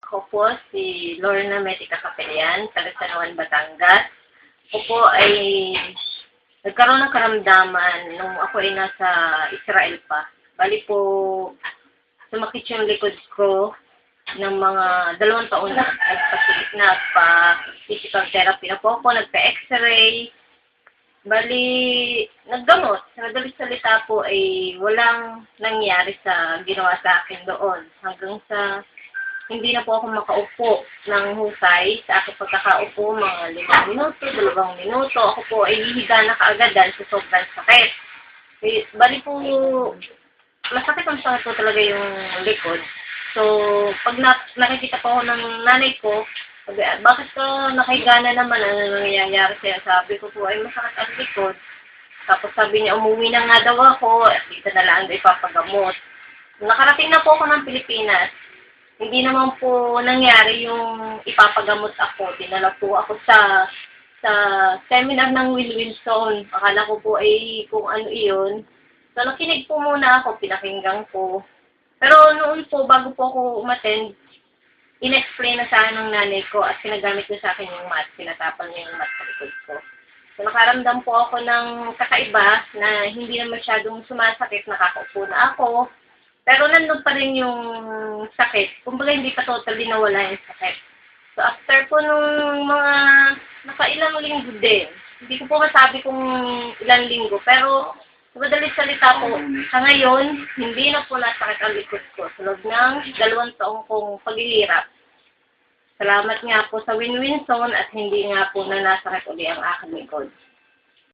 Ako po si Lorna Metica Capelian, taga San Juan, Batangas. Ako po ay nagkaroon ng karamdaman nung ako ay nasa Israel pa. Bali po, sumakit yung likod ko ng mga 2 taon na. Nagpa-physical therapy na po ako, nagpa-x-ray. Bali, naggamot. Sa madaling salita po ay walang nangyari sa ginawa sa akin doon. Hanggang sa hindi na po ako makaupo ng husay sa aking pagkakaupo, mga 5 minuto, 2 minuto. Ako po ay hihiga na kaagad dahil sa sobrang sakit. Bali po, masakit ang sakit po talaga yung likod. So, pag nakikita po ako ng nanay ko, bakit ka nakahiga na naman, ano nangyayari sa'yo? Sabi ko po, ay masakit ang likod. Tapos sabi niya, umuwi na nga daw ako, at dito na lang ipapagamot. Nakarating na po ako ng Pilipinas. Hindi naman po nangyari yung ipapagamot ako. Dinala po ako sa seminar ng Will Wilson. Akala ko po ay kung ano iyon. So, nakinig po muna ako, pinakinggan ko. Pero noon po, bago po ako umattend, in-explain na sa akin ng nanay ko at sinagamit niya sa akin yung mat. Pinatapal niya yung mat sa likod ko. So, nakaramdam po ako ng kakaiba na hindi na masyadong sumasakit, nakakaupo na ako. Pero nandun pa rin yung sakit. Kumbaga hindi pa totally nawala yung sakit. So after po nung mga nakailang linggo din, hindi ko po masabi kung ilang linggo, pero sa madaling salita po, sa ngayon, hindi na po nasakit ang likod ko. Sa loob ng 2 taong kong paghihirap. Salamat nga po sa Win-Win Zone at hindi nga po na nasakit uli ang aking likod.